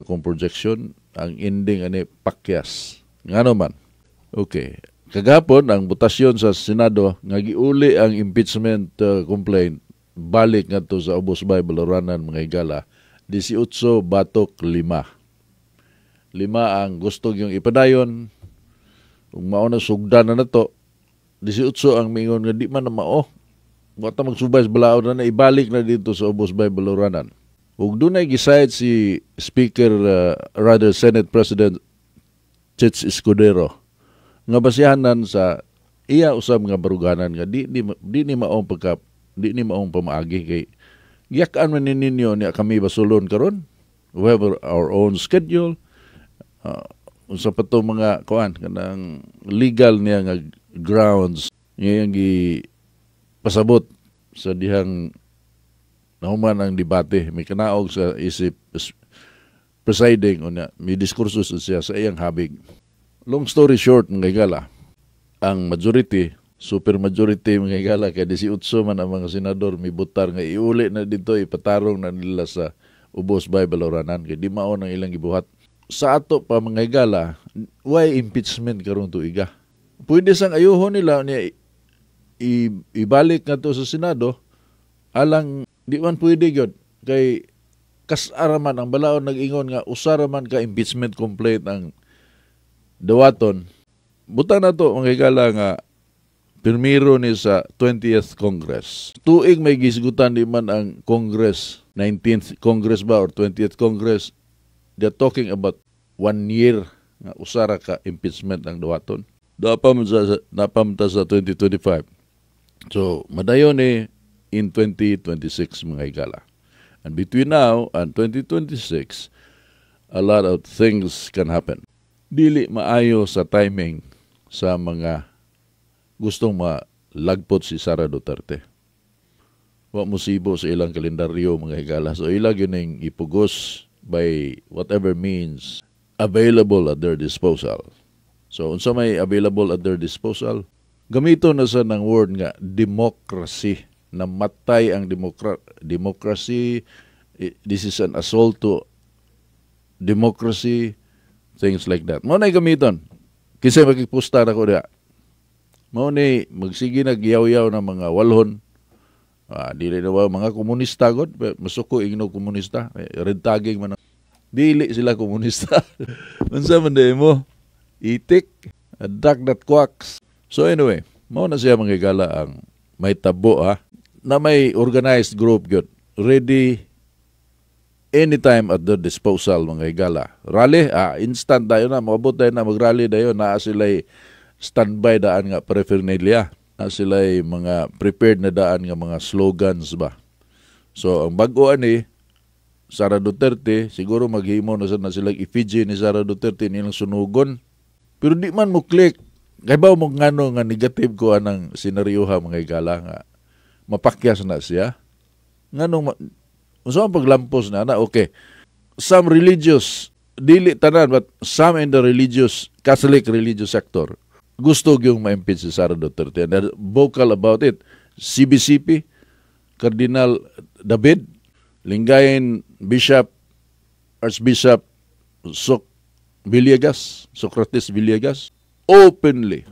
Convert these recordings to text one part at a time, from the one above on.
kung projection ang ending ani pakyas. Ngano man. Okay. Kagapon ang botasyon sa Senado nga giuli ang impeachment complaint balik ngadto sa Ubos Bay Baloranan mga higala 18 batok 5. 5 ang gusto yung ipadayon. Kung mao na sugdan na nato 18 ang mingon nga di man na mao. Wata magsubay sa balaod na ibalik na dito sa Ubos Bay Baloranan. Ug dunay gisayad si Speaker Senate President Chits Escudero nga basihanan sa iya usab nga baruganan nga di ni maong pamaagi kay giyakan man ninyo niya kami basulon karon. We have our own schedule. Unsa pa to mga kuan kanang legal niya nga grounds niya gi pasabot sa dihang nahuman ang debate. May kanaog sa isip presiding unya may diskurso siya sa iyang habig. Long story short mga higala, ang majority, super majority mga higala kay 18 man ang mga senador mibutar nga iuli na dito ipatarong na nila sa Ubos Bay Baloranan kay di mao nang ilang gibuhat. Sa ato pa mga higala, why impeachment karon tuiga? Pwede sang ayuhon nila niya ibalik nga to sa Senado alang di man pwede gyud kay kasaraman ang balaod nag-ingon nga usaraman ka impeachment complaint ang dawaton. Butang na to mga higala nga pirmiro ni sa 20th Congress. Tuig may gisgutan di man ang Congress, 19th Congress ba or 20th Congress, they're talking about 1 year nga usara ka impeachment ang dawaton. Napamta sa 2025. So, madayon in 2026 mga higala. And between now and 2026, a lot of things can happen. Dili maayo sa timing sa mga gustong malagpot si Sara Duterte. Wa musibo sa ilang kalendaryo mga higala. So ilag yun ipugos by whatever means available at their disposal. So unsa may available at their disposal, gamito na sa ng word nga democracy. Namatay ang democracy. This is an assault to democracy, things like that. Mao na gamiton. Kinsa magpusta na ko diha. Mao ni magsige nagyaw-yaw na mga walhon. Dili na mga komunista god, masuko igno komunista, red tagging man. Dili sila komunista. Unsa man day mo? Itik, a duck that quacks. So anyway, mao na siya mga higala ang may tabo na may organized group gyud ready anytime at their disposal mga higala. Rally, instant dayon na, maabot dayon na mag-rally dayon na sila'y standby daan nga paraphernalia. Na sila'y mga prepared na daan nga mga slogans ba. So ang bago ani Sara Duterte, siguro maghimo na silang effigy ni Sara Duterte nilang sunugon. Pero di man mo click. Kaya ba mo ngano nga negative ko anang senaryoha mga higala nga mapakyas na siya. Nganong ang paglampos na okay. Some religious, dili tanan, but some in the religious, Catholic religious sector, gusto yung ma-impeach si Sara Duterte. And they're vocal about it. CBCP, Cardinal David, Lingayen Bishop, Archbishop Socrates Villegas, openly.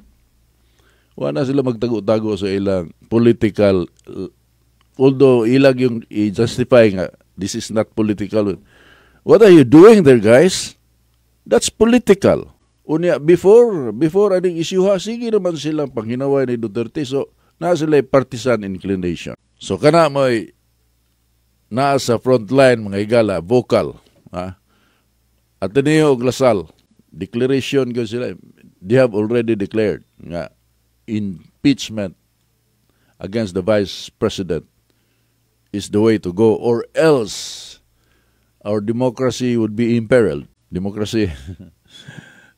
Wala sila magtago-tago sa ilang political, although ilag yung i-justify nga, this is not political. What are you doing there, guys? That's political. Unya, before aning issue sige naman silang panghinaway ni Duterte. So, na sila partisan inclination. So, kana mo'y naa sa frontline, mga higala, vocal. Ateneo og Lasal, declaration ko sila. They have already declared nga impeachment against the Vice President is the way to go, or else our democracy would be imperiled. Democracy,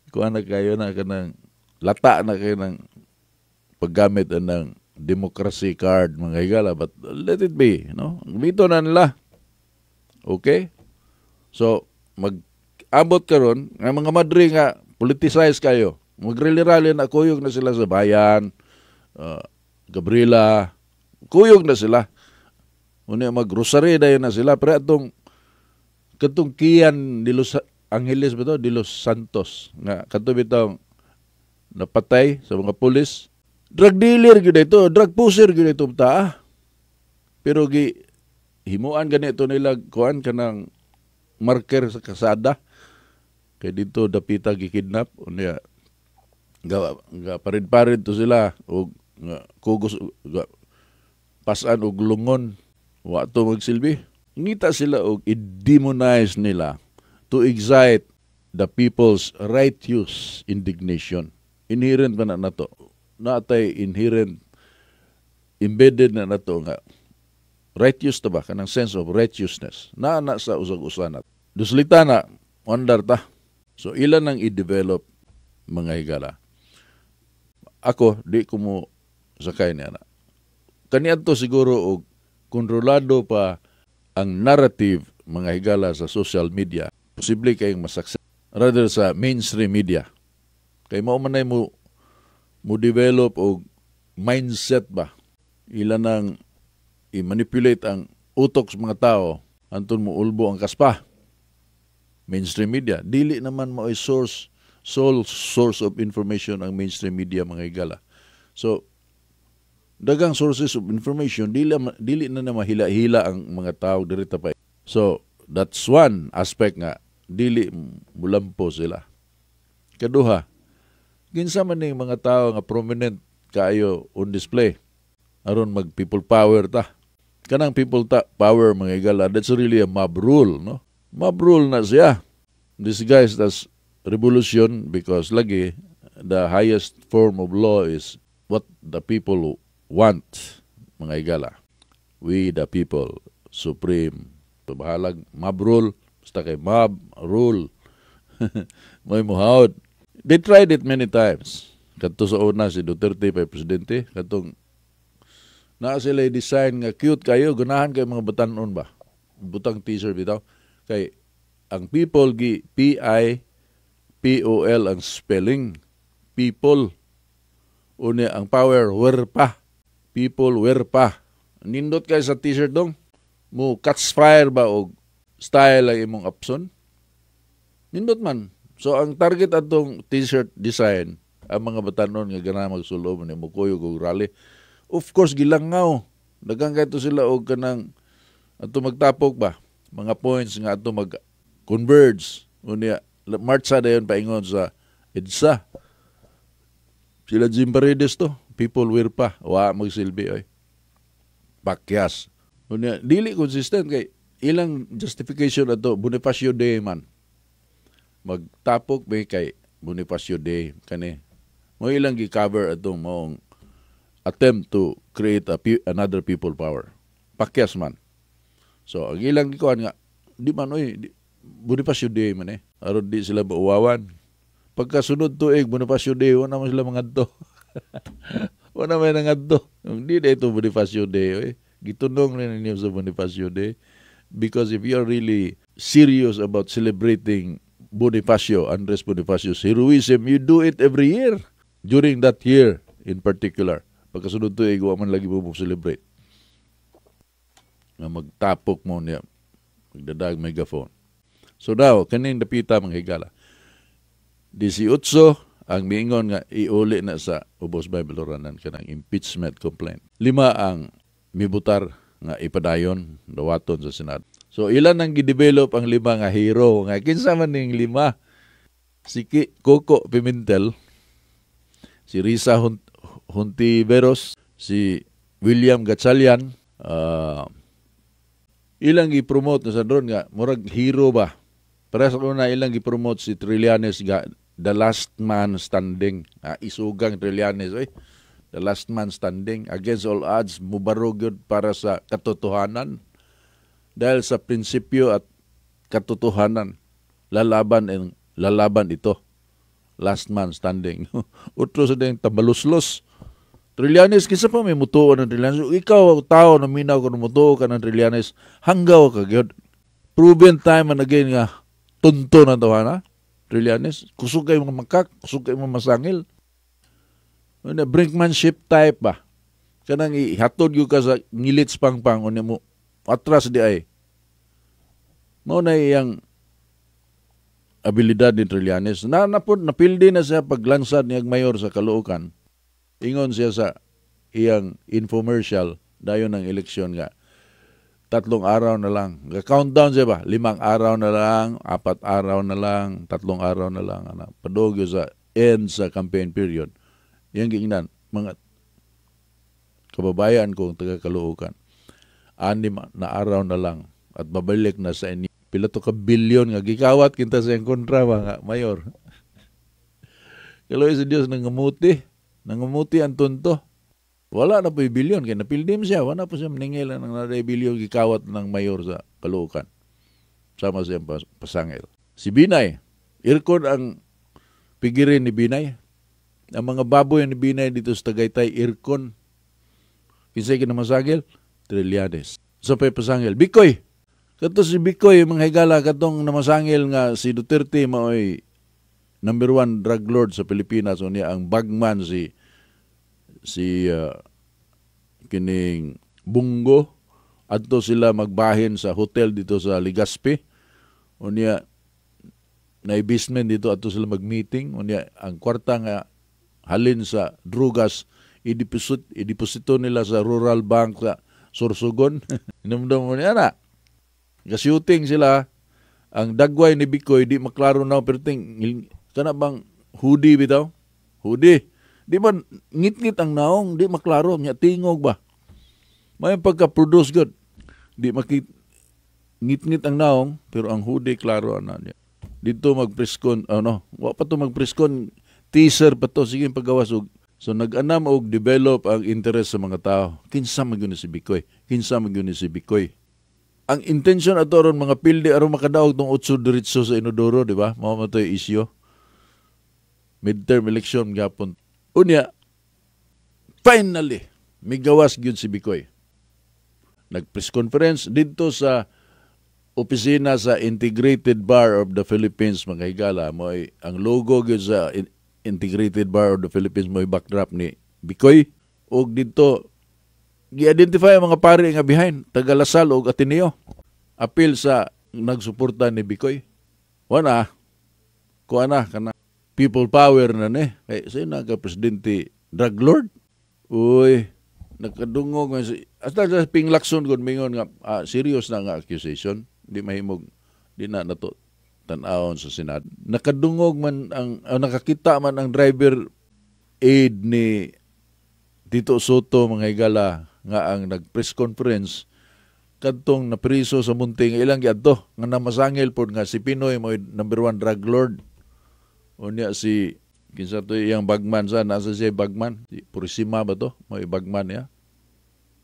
kuha na kayo na kanang lata na kayo ng paggamit ng democracy card mga higala, but let it be, no? Mito na nila. Okay? So, mag-abot karon nga mga madre nga politicize kayo. Magrili-rally na kuyog na sila sa bayan, Gabriela, kuyog na sila. Unya mag-rosary dayon na sila, pero atong katong Kian de Los Angeles ba to? De Los Santos nga kato bitaw napatay sa mga pulis. Drug dealer gyud ito, drug pusher gyud ito ta. Pero himuan ganito nila kuan kanang marker sa kasada kay dito dapita gikidnap unya ga parid-parid to sila og kugos pasan og lungon wa to magsilbi. Ngita sila og i-demonize nila to excite the people's righteous indignation. Inherent ba na nato? Natay inherent embedded na nato nga righteous ta ba kanang sense of righteousness na sa usag-usanat. Duslita na ondar ta. So ilan nang i-develop mga higala. Ako di ko mo sakay niya na. Kaniadto siguro og kontrolado pa ang narrative mga higala sa social media. Posible kayong masakses rather sa mainstream media. Kay mao man mo develop og mindset ba. Ilan nang i-manipulate ang utok sa mga tao anton mo ulbo ang kaspa. Mainstream media dili naman mo ay sole source of information ang mainstream media mga higala. So dagang sources of information dili na mahila-hila ang mga tao dirita pa. So that's one aspect nga dili mulampo sila. Kaduha, kinsa man ning mga tao nga prominent kaayo on display aron mag people power ta. Kanang people power mga higala, that's really a mob rule, no? Mob rule na siya. Disguised as revolution because lagi the highest form of law is what the people want, mga higala. We the people, supreme. Bahalag mob rule, basta kay mob rule. May muhawd. They tried it many times. Kadto sa una si Duterte pa presidente, katong na sila design nga cute kayo, gunahan kay mga batanon ba? Butang t-shirt bitaw. Kay ang people P-I-P-O-L ang spelling. People. Unya ang power were pa. People were pa. Nindot kay sa t-shirt dong. Mo catch fire ba og style ang imong option? Nindot man. So ang target atong t-shirt design ang mga batanon nga gana magsulob ni mo kuyog og rally. Of course gilangaw. Dagang kayto sila og kanang ato magtapok ba mga points nga ato mag converge. Unya marcha dayon paingon sa EDSA. Sila Jim Paredes to. People wear pa. Wa magsilbi oy. Pakyas. Unya dili consistent kay ilang justification ato Bonifacio Day man. Magtapok ba kay Bonifacio Day kani. Mo ilang gi-cover atong maong attempt to create another people power. Pakyas man. So, ang ilang gikuan nga, di man, Bonifacio Day man aron di sila mauwawan. Pagkasunod tuig, Bonifacio Day, wala naman sila mangadto. Wala naman nangadto. Hindi na ito Bonifacio Day. Gitunong rin ninyo sa Bonifacio Day. Because if you are really serious about celebrating Bonifacio, Andres Bonifacio's heroism, you do it every year. During that year in particular. Pagkasunod tuig, wala man lagi mo celebrate. Nga magtapok mo niya. Magdadag megaphone. So now, kaning dapita mga higala. 18 ang miingon nga iuli na sa Ubos Bible Oranan kanang impeachment complaint. 5 ang mibutar nga ipadayon dawaton sa Senado. So ilan ang gidevelop ang 5 nga hero nga kinsa man ning 5? Si Coco Pimentel, si Risa Hontiveros, si William Gatchalian, ilang gi-promote na sa doon nga murag hero ba. Para sa una ilang gi-promote si Trillanes nga the last man standing. Isugang Trillanes the last man standing against all odds mubarog yun para sa katotohanan. Dahil sa prinsipyo at katotohanan lalaban ito. Last man standing. Utro sa ding tabaluslos. Trillanes, kinsa pa may mutuo ng Trillanes? Ikaw, tao na minaw kung mutuo ka ng Trillanes, hanggaw ka gyud. Proven time and again nga, tunto na ito, ha? Trillanes, kusog kayo mga makak, kusog kayo mga masangil. Brinkmanship type ba? Kanang ihatod yung ka sa ngilits pangpang, mo atras di ay. Mao na iyang abilidad ni Trillanes. Napildi na siya paglansad niyang mayor sa Caloocan. Ingon siya sa iyang infomercial dayon ng eleksyon nga 3 araw na lang. Countdown siya ba? 5 araw na lang, 4 araw na lang, 3 araw na lang. Padugyo sa end sa campaign period. Yang giingnan, mga kababayan kong taga Caloocan. 6 na araw na lang at babalik na sa inyo. Pila to ka bilyon nga gikawat kinta sa iyang kontra mga mayor. Kaloy sa Dios nangamuti ang tunto. Wala na po yung bilyon kaya napildim siya. Wala po siya maningil ng naday bilyon gikawat ng mayor sa Caloocan. Sama siya pasangil. Si Binay, irkod ang pigirin ni Binay. Ang mga baboy ni Binay dito sa Tagaytay, irkon. Kinsay kinamasagil? Trillanes. So pa pasangil. Bikoy! Kato si Bikoy, mga higala, katong namasangil nga si Duterte maoy #1 drug lord sa Pilipinas. O niya ang bagman si kining Bungo. Adto sila magbahin sa hotel dito sa Legazpi. O niya na-basement dito adto sila mag-meeting. O niya ang kwarta nga halin sa drugas idiposito nila sa Rural Bank sa Sorsogon. Inumdum mo niya na. Ga-shooting sila, ang dagway ni Bikoy, di maklaro na, pero kana bang hoodie bitaw? Hoodie. Di ba ngit-ngit ang naong, di maklaro, niya tingog ba? May pagka-produce good. Di ngit-ngit ang naong, pero ang hoodie, klaro na niya. Dito mag-preskon, wa pa to mag-preskon, teaser pa to, sige paggawas. So nag-anam og develop ang interest sa mga tao. Kinsa magyun si Bikoy? Kinsa magyun si Bikoy? Ang intention ato ron mga pilde aron makadaog tong 8 diretso sa Inodoro, di ba? Mao man toy isyu. Midterm election gapon. Unya finally migawas gyud si Bikoy. Nag-press conference dito sa opisina sa Integrated Bar of the Philippines, mga higala. Mo'y ang logo gyud sa Integrated Bar of the Philippines mo'y backdrop ni Bikoy. Og dito gi-identify ang mga pari nga behind, taga Lasal o Ateneo. Apil sa nagsuporta ni Bikoy. Wana, kuana kana people power na ni. Kay sa'yo na ka-presidente drug lord. Uy, nakadungog nga si... Hasta sa pinglakson kung mingon nga, serious na nga accusation. Di mahimog, di na nato tanawon sa Senado. Nakadungog man, nakakita man ang driver aid ni Tito Soto, mga higala, nga ang nag-press conference kadtong napriso sa Munting ilang giadto nga namasangil pod nga si Pinoy mo #1 drug lord. O niya si kinsa to iyang bagman sa nasa siya bagman si Purisima ba to mo bagman niya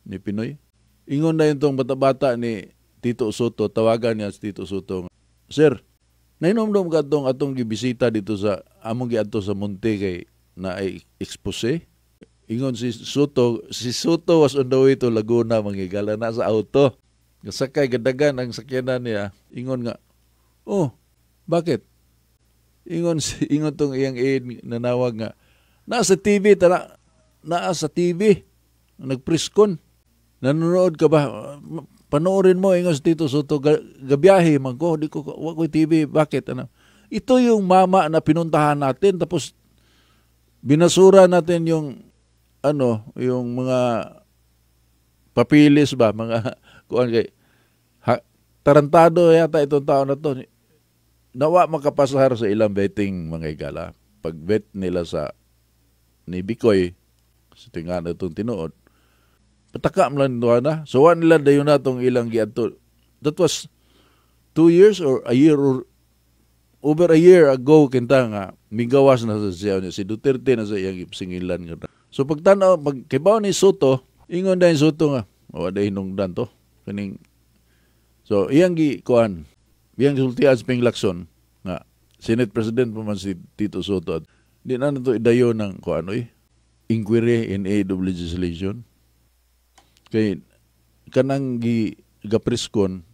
ni Pinoy. Ingon na yung bata-bata ni Tito Soto, tawagan niya si Tito Soto. Sir, nainomdom ka atong gibisita dito sa among giadto sa Munti kay na ay expose. Ingon si Soto was on the way to Laguna, manghigala na sa auto. Sakay gadagan ang sakyanan niya. Ingon nga, oh, bakit? Ingon tong iyang aid nanawag nga, nasa TV, nasa TV, nagpriskon. Nanonood ka ba? Panoorin mo, ingon si Tito Soto, gabiyahe man ko, wag ko TV, bakit? Ito yung mama na pinuntahan natin, tapos binasura natin yung mga papilis ba, mga kuan kay tarantado yata itong tao na to. Nawa makapasahar sa ilang betting, mga higala. Pag bet nila sa ni Bikoy, sa tingan itong tinuod, pataka lang na. So, nila dayon na itong ilang giadto. That was 2 years or a year or over a year ago kinta nga migawas na sa siya si Duterte na sa iyang singilan nga. So pagtanaw kibaw ni Soto, ingon dayon Soto nga, wa day hinungdan to. So iyang iyang sultian sa pinglakson nga Senate President pa man si Tito Soto. Di na to idayon ng inquiry in aid of legislation. Kay kanang gapriskon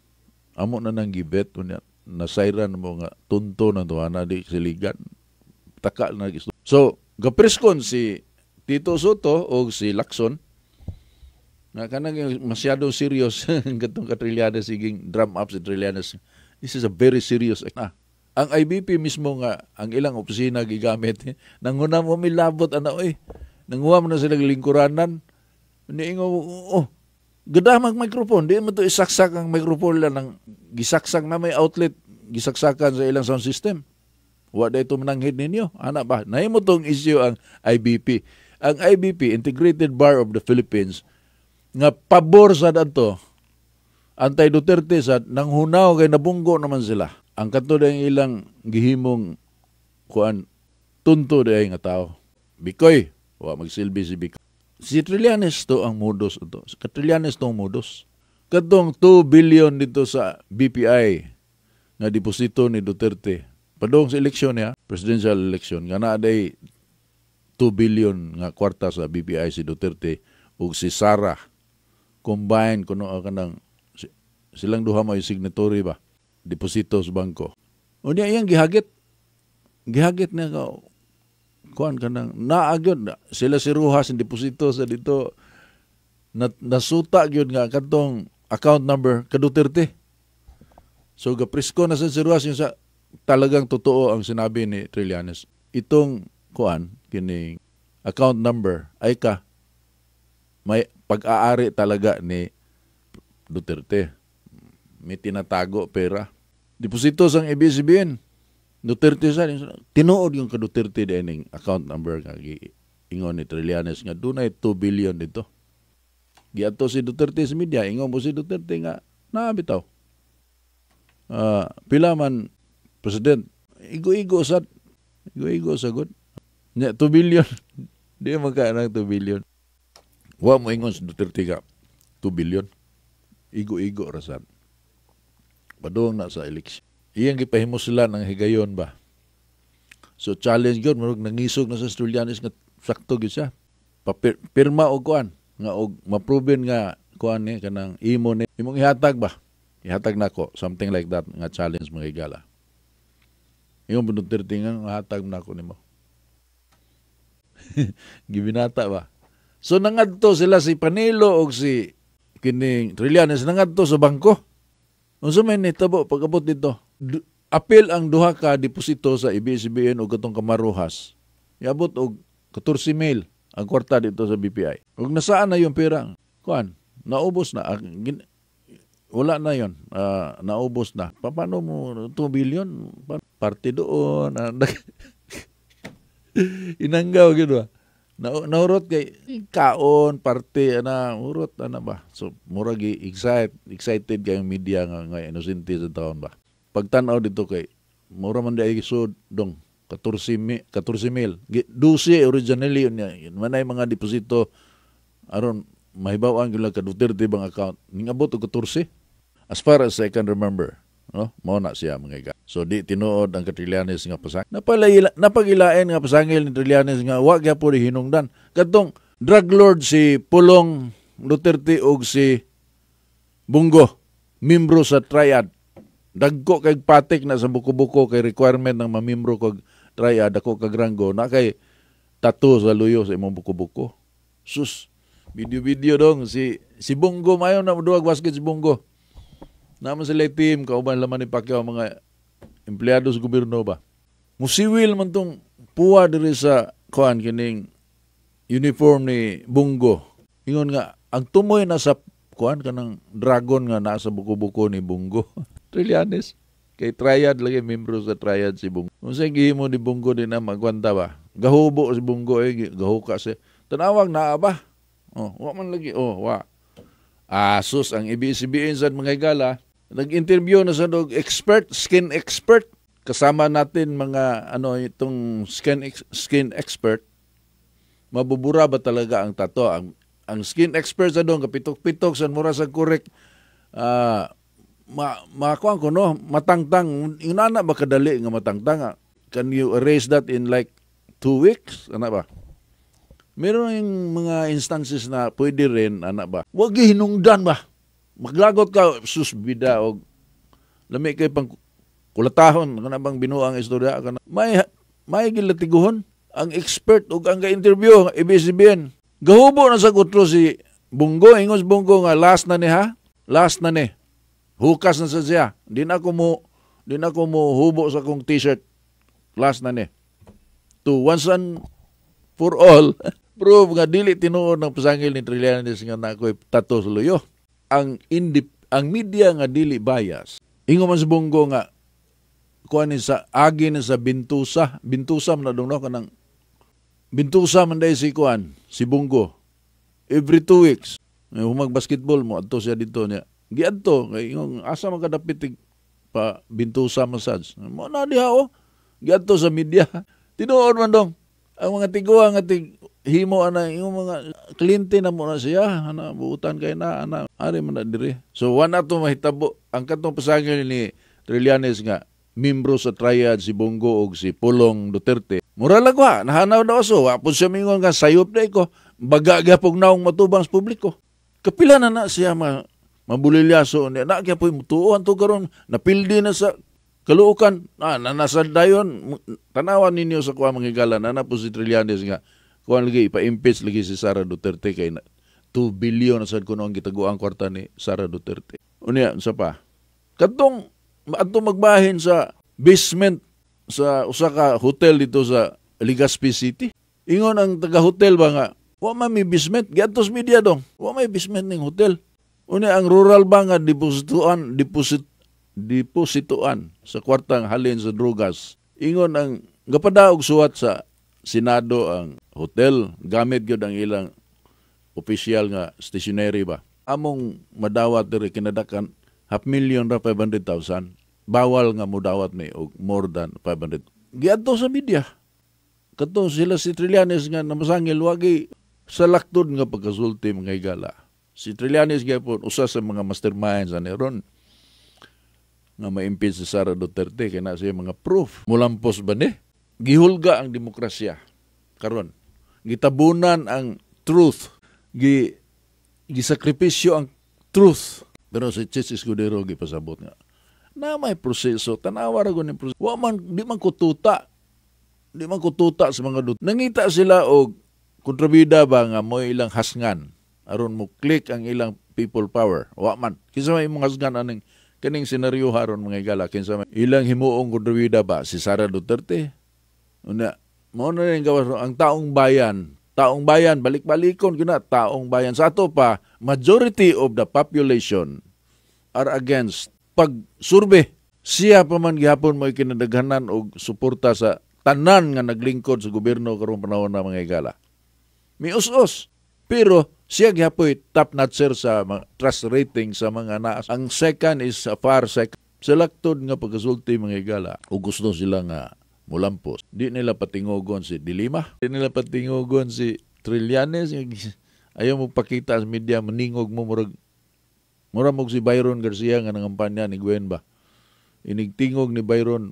amo na nang gibet unya nasayran mo nga tunto na duha di siligan. Taka na gisto. So gapriskon si Tito Soto o si Lacson nga kanang masyado serious gatong ka Trillanes siging drum up si Trillanes This is a very serious act. Ang IBP mismo nga, ang ilang opisina gigamit, nanghuna mo milabot, nanguha mo na silang lingkuranan, niingo, gadamang microphone, di mo to isaksak ang microphone lang, ng gisaksak na may outlet, gisaksakan sa ilang sound system. Wala ito mananghid ninyo. Ba? Nahimo tong issue ang IBP. Ang IBP, Integrated Bar of the Philippines, nga pabor sa dato, anti-Duterte sa nanghunaw kay nabunggo naman sila. Ang katod ang ilang gihimong tunto day nga tao. Bikoy, magsilbi si Bikoy. Si Trillanes to ang modus ito. Si Trillanes to ang modus. Katong 2 billion dito sa BPI nga deposito ni Duterte. Padong sa eleksyon niya, presidential election, nga na day 2 billion nga kwarta sa BPI si Duterte ug si Sara. Combine kuno kanang silang duha may signatory ba? Deposito sa bangko. O niya iyang gihagit. Gihagit niya ka. Kuhan ka nang naagyon. Sila si Rojas ang deposito sa dito. Nasuta yun nga katong account number ka Duterte. So gaprisko na sa si Rojas yung sa talagang totoo ang sinabi ni Trillanes. Itong kuhan, kining account number ay may pag-aari talaga ni Duterte. May tinatago pera. Deposito sang ABS-CBN. Duterte sa tinuod yung ka Duterte din account number nga ingon ni Trillanes nga dunay 2 billion dito. Giadto si Duterte sa media, ingon mo si Duterte nga naabitaw. Pila man president, igo-igo sa good. Nya 2 billion. Di magka ng 2 billion. Wa mo ingon si Duterte ka 2 billion. Igo-igo rasan. Padung na sa eleksyon. Iyang gipahimo sila ng higayon ba? So challenge yun, marag nangisog na sa Trillanes nga sakto gyud siya. Pirma og kuan nga og ma-proven nga kuan ni kanang imo ni imong ihatag ba? Ihatag nako, something like that nga challenge mga higala. Imong Duterte nga hatag nako nimo. Gibinata ba? So nangadto sila si Panelo og si kining Trillanes nangadto sa bangko. Unsa may nitabo pag-abot dito? Apil ang duha ka deposito sa ABS-CBN o katong Kamaruhas. Iabot og 14,000 ang kwarta dito sa BPI. Ug nasaan na yung pera? Kuan, naubos na. Wala na yon. Naubos na. Paano mo 2 billion? Parte doon. Inanggaw gid ba? Naurot kay kaon parte urot ba. So murag excited kay media nga inosente sa taon ba. Pagtan-aw dito kay mura man day isod dong 14,000. 12 originally yun. Manay mga deposito aron mahibaw-an gyud ka Duterte bang account. Ningabot og 14 as far as I can remember. No? Mao na siya mga iga. So di tinuod ang Trillanes nga pasang. Napagilain nga pasangil ni Trillanes nga wa gyapon hinungdan. Kadtong drug lord si Pulong Duterte ug si Bungo, membro sa triad. Dagko kay patik na sa buko-buko kay requirement ng mamembro kog triad ako kag ranggo na kay tattoo sa luyo sa imong buko-buko. Sus, video dong si Bungo mayon na duwag basket si Bungo. Naman sila team, kauban laman ni Pacquiao, mga empleyado sa gobyerno ba. Musiwil man tong puwa diri sa kuan kining uniform ni Bungo. Ingon nga, ang tumoy na sa kuan kanang dragon nga nasa buko-buko ni Bungo. Trillanes. Kay triad lagi, membro sa triad si Bungo. Kung sa'yo gihimo ni Bungo din na magwanta ba? Gahubo si Bungo, gahuka siya. Tanawag na ba? Wa man lagi. Wa. Asus ang ABS-CBN sa mga higala. Nag-interview na sa skin expert. Kasama natin mga itong skin expert. Mabubura ba talaga ang tato? Ang skin expert sa doon, kapitok-pitok sa mura sa korek. Makuha ko matangtang. Inana ba kadali nga matangtang? Can you erase that in like 2 weeks? Ano ba? Meron yung mga instances na pwede rin, ba? Huwag hinungdan ba? Maglagot ka, susbida, o lami kay pang kulatahon, kana bang binuang istorya, kana may gilatiguhon, ang expert, o ang ka-interview, ABS-CBN. Gahubo na sa kutro si Bungo, ingos Bungo nga, last na ni. Hukas na sa siya. Di na ako mo Di na ko mo hubo sa kong t-shirt. Last na ni. To once and for all, prove nga dili tinuod ng pasangil ni Trillanes nga na ako'y tato sa luyo. Ang media nga dili bias. Ingo man sa Bongo nga, kuha ni sa agi ni sa Bintusa man na dong no, kanang Bintusa man dahil si kuan, si Bongo. Every 2 weeks, humag basketball mo, adto siya dito niya. Giadto, kay yung asa man kadapit pa Bintusa massage. Mo na diha o, giadto sa media. Tinuod man dong, ang mga tiguang nga himo ana yung mga kliyente na mo na siya, ana buutan kay na ana ari man na diri. So wala to mahitabo ang katong pasangil ni Trillanes nga membro sa triad si Bongo og si Pulong Duterte. Mura lang wa, nahanaw na oso, wapon siya mingon nga sayop na ko, baga gyapong naong matubang sa publiko. Kapila na siya mabulilyaso niya, na gyapon mutuon to karon, napildi na sa kaluukan, nasa dayon, tanawan ninyo sa kuha manghigala, na po si Trillanes nga, kuha lagi, ipa-impeach lagi si Sara Duterte kay 2 billion na sad kuno ang gitaguang kwarta ni Sara Duterte. Unya, sa pa, katong magbahin sa basement sa usa ka hotel dito sa Legazpi City. Ingon ang taga-hotel ba nga, wa may basement, giatos media dong, wa may basement ning hotel. Unya ang rural ba nga deposituan sa kwartang halin sa drogas. Ingon ang gapadaog suwat sa Senado ang hotel, gamit gyud ang ilang opisyal nga stationery ba. Among madawat diri kinadakan 500,000 ra 500,000. Bawal nga mudawat may og more than 500. Giadto sa media. Kato sila si Trillanes nga namasangil wagi sa laktod nga pagkasulti mga higala. Si Trillanes gyapon usa sa mga masterminds ani ron nga ma-impeach si Sara Duterte kay na siya mga proof. Mulampos ba ni? Gihulga ang demokrasya karon. Gitabunan ang truth. Gisakripisyo ang truth. Pero si Chis Escudero gipasabot nga na may proseso, tanawa ra gud ni proseso. Di man kututa sa mga dut. Nangita sila og kontrabida ba nga mo ilang hasngan aron mo click ang ilang people power. Wa man. Kinsa may imong hasngan aning kaning senaryo haron mga igala, kinsa may ilang himuong kontrabida ba si Sara Duterte. Una, mo na rin gawas ang taong bayan, balik-balikon gina taong bayan. Sa ato pa, majority of the population are against pag-survey. Siya pa man gihapon mo ikinadaghanan og suporta sa tanan nga naglingkod sa gobyerno karong panahon na mga igala. Mius-us. Pero siya gihapoy top notcher sa trust rating sa mga naas. Ang second is far second. Selaktod nga pagkasulti mga igala. O gusto sila nga mulampos. Di nila patingogon si Dilima. Di nila patingogon si Trillanes. Ayaw mo pakita sa media, maningog mo mura mo si Byron Garcia nga nangampanya ni Gwen ba. Inigtingog ni Byron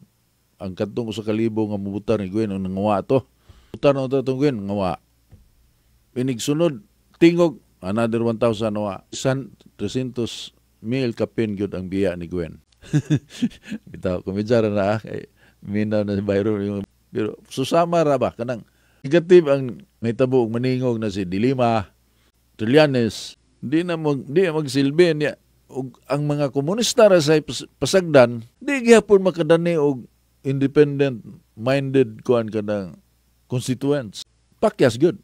ang katong sa kalibo nga mubutar ni Gwen ang nangawa to. Butar na ito itong Gwen, ngawa. Inigsunod, tingog, another 1,000 nawa. 300,000 kapin yun ang biya ni Gwen. Bitaw, kumidsara na minaw na si Byron. Pero susama ra ba? Kanang negative ang may tabuog maningog na si Dilima, Trillanes, di magsilbi niya. Og ang mga komunista ra sa pasagdan, di gihapon makadani og independent-minded kuan kanang constituents. Pakyas good.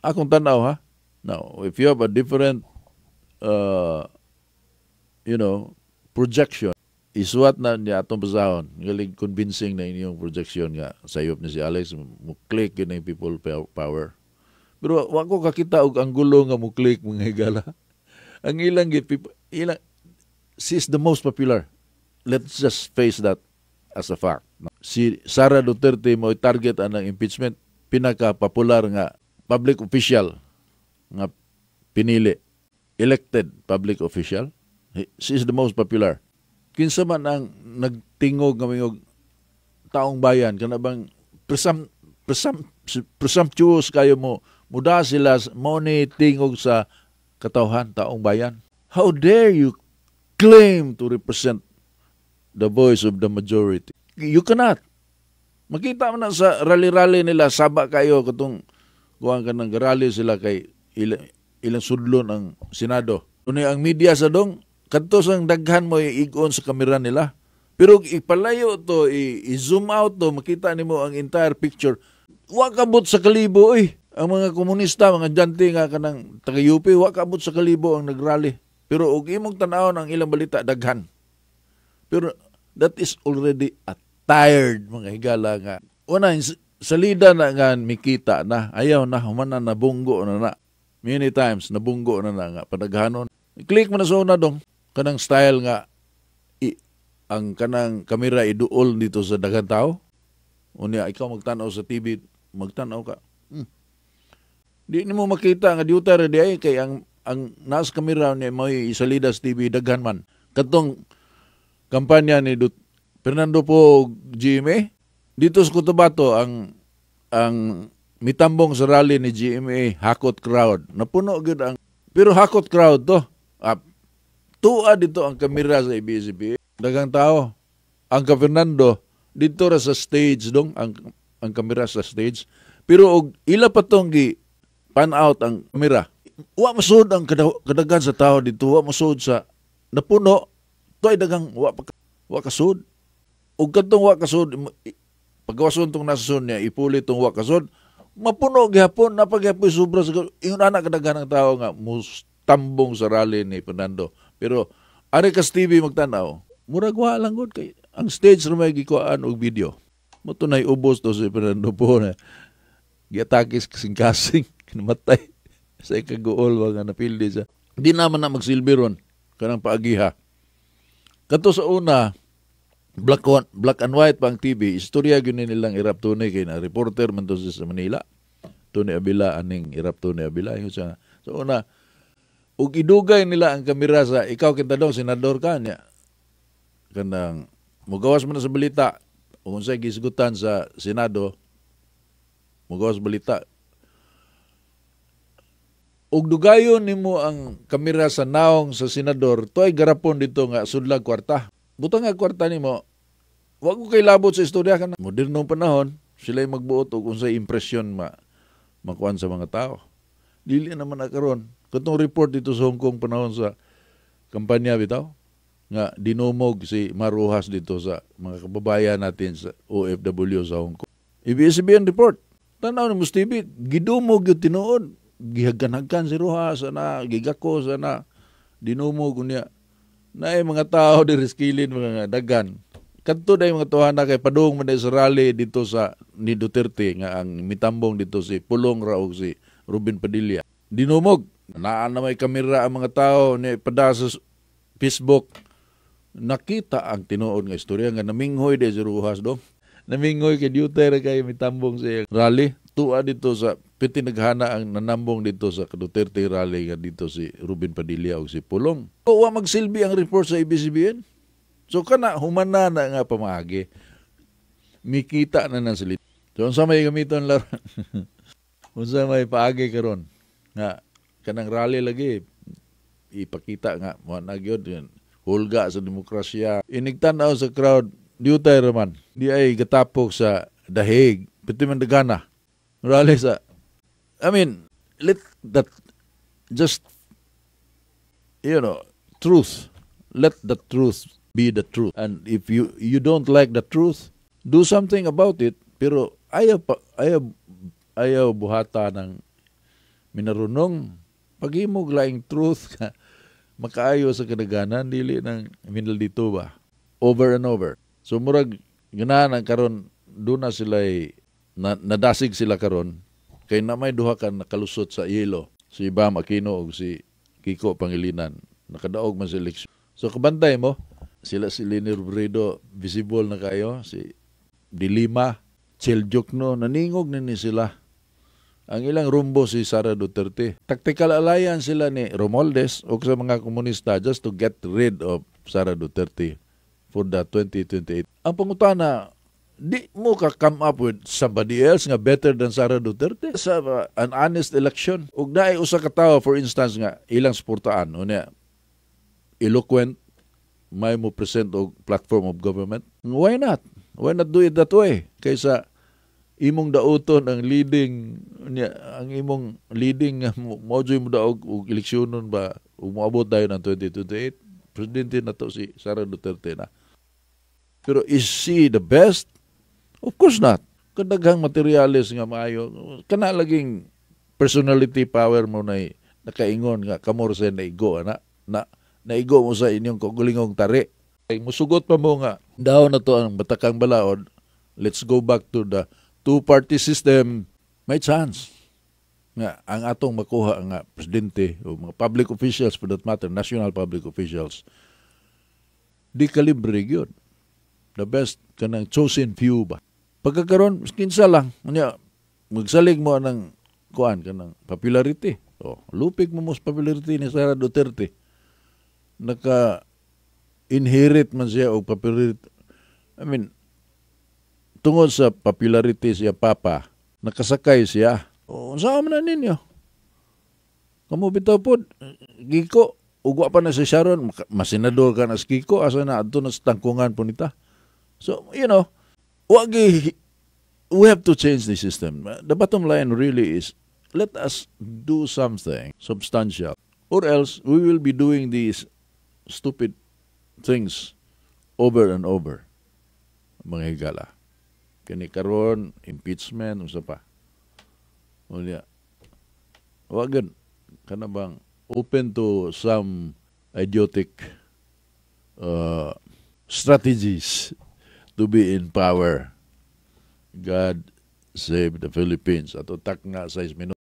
Akong tanaw ha. Now, if you have a different projection, isuwat na niya atong basahon. Galing convincing na inyong projection nga sayop ni si Alex, mo-click yun yung people power. Pero wako kakita og anggulo nga mo-click mga higala. Ang ilang she's the most popular. Let's just face that as a fact. Si Sara Duterte mo target anang impeachment, pinaka-popular nga public official nga pinili. Elected public official. She's the most popular. Kinsa man ang nagtingog nga mga taong bayan, kana bang presumptuous kayo mo, muda sila mo ni tingog sa katawhan, taong bayan. How dare you claim to represent the voice of the majority? You cannot. Makita mo na sa rally-rally nila, saba kayo katong kuwang ka ng rally sila kay ilang sudlon ang Senado. Kung ang media sa dong, kanto sang daghan mo iigon sa kamera nila. Pero ipalayo to, i-zoom out to, makita nimo ang entire picture. Wa kabot sa kalibo, Ang mga komunista, mga jante nga kanang taga-UP, wa kabot sa kalibo ang nagrally. Pero og imong tan-awon ang ilang balita, daghan. Pero that is already a tired mga higala nga. Una, salida na nga mikita na, ayaw na, humanan na bunggo na. Many times, nabunggo na nga, padaghanon. I-click mo na sa una dong, kanang style nga, ang kanang kamera iduol dito sa daghang tao. Unya, ikaw magtanaw sa TV, magtanaw ka. Di mo makita nga diutar di ay kay ang nas kamera niya mo isalida sa TV daghan man. Katong kampanya ni Fernando po GMA dito sa Cotabato ang mitambong sa rally ni GMA hakot crowd. Napuno gud ang pero hakot crowd to. Tuwa dito ang kamera sa ABS-CBN. Daghang tao. Ang ka Fernando dito ra sa stage dong ang kamera sa stage. Pero og ila pa tong pan out ang kamera. Wa masud ang kadagan sa tao dito, wa masud sa napuno. Toy dagang wa kasud. Ug kadtong wa kasud pagwason tong nasud niya ipuli tong wa kasud, mapuno gihapon napagyapoy sobra sa ingon ana kadagan ang tao nga mustambong sa rally ni Fernando. Pero ari kas TV magtanaw, murag wa lang gud kay ang stage ra may gikuan og video. Mo tunay ubos to si Fernando po na giatakis kasing-kasing namatay sa ikaguol nga napildi sa di naman na magsilbi ron kanang paagiha. Kato sa una black and white pang TV istorya gyud nilang irap tunay kay na reporter man to sa Manila. Tony Abila aning irap Tony Abila yung sa una ug idugay nila ang kamera sa ikaw kintadong senador ka niya kanang mugawas man sa balita ug unsay gisgutan sa Senado mugawas balita ug dugayon nimo ang kamera sa naong sa senador toy garapon dito nga sudlag kwarta. Butang nga kwarta nimo wag ko kay labot sa istorya kana modernong panahon sila magbuot og unsay impresyon makuan sa mga tao. Dili naman na karon katong report dito sa Hong Kong panahon sa kampanya bitaw nga dinumog si Maruhas dito sa mga kababayan natin sa OFW sa Hong Kong. ABS-CBN report. Tanaw ni Mustibi, gidumog yung tinuod. Gihaganagkan si Rojas, gigako, dinumog niya. Na mga tao di riskilin, mga dagan. Kadto na mga tuhan na kay padung man sa rally dito sa ni Duterte, nga ang mitambong dito si Pulong Raog, si Ruben Padilla. Dinumog. Naan na may kamera ang mga tao ni pada sa Facebook. Nakita ang tinuod nga istorya nga naminghoy de si Rojas dong. Naminghoy kay Duterte kay mitambong sa rally. Tuwa dito sa pitinaghana ang nanambong dito sa Duterte rally nga dito si Ruben Padilla o si Pulong. Wa magsilbi ang report sa ABS-CBN. So kana humana na nga pamaagi. Mikita na ng salita. So unsa may gamiton lar? Unsa may paagi karon nga kanang rally lagi ipakita nga mo na gyud hulga sa demokrasya. Inigtan-aw sa crowd Duterte man. Di ay gatapok sa dahig. Piti man dagana. Rally sa let that just truth. Let the truth be the truth. And if you don't like the truth, do something about it. Pero ayaw buhata ng minarunong paghimog laing truth makaayo sa kadaganan dili ng minaldito ba over and over. So murag ganahan karon doon na sila nadasig sila karon kay na may duha ka nakalusot sa yelo si Bam Aquino ug si Kiko Pangilinan nakadaog man sa eleksyon. So kabantay mo sila si Leni Robredo visible na kayo si Dilima Cheljokno naningog na ni sila ang ilang rumbo si Sara Duterte. Tactical alliance sila ni Romualdez o sa mga komunista just to get rid of Sara Duterte for the 2028. Ang pangutana, di mo ka come up with somebody else nga better than Sara Duterte sa an honest election. Ug naay usa ka tawo for instance nga ilang suportaan unya eloquent may mo present og platform of government. Why not? Why not do it that way? Kaysa imong dauton ang leading mojoy mo daog og eleksyonon ba ug moabot dayon ang 2028 presidente na to si Sara Duterte na. Pero is she the best? Of course not. Kadaghang materialis nga maayo. Kana laging personality power mo na nakaingon nga kamor sa naigo naigo mo sa inyong kagulingong tari. Ay musugot pa mo nga daw na to ang batakang balaod. Let's go back to the two-party system. May chance nga ang atong makuha nga presidente o mga public officials for that matter, national public officials, di kalibre yun. The best kanang chosen few ba. Pagkakaroon, kinsa lang, magsalig mo ng kuan kanang popularity. O, lupig mo sa popularity ni Sara Duterte. Naka-inherit man siya o popularity. I mean, tungod sa popularity siya papa, nakasakay siya. O, saan man na ninyo? Kamu bitaw po, Giko, ugwa pa na si Sharon, masinador ka na si Giko, asa na ato na sa tangkungan po nita. So, we have to change the system. The bottom line really is, let us do something substantial. Or else, we will be doing these stupid things over and over. Mga higala. Kani karon, impeachment, usa pa. Unya. Wagan kana bang open to some idiotic strategies to be in power. God save the Philippines. Ato tak nga 6 minutos.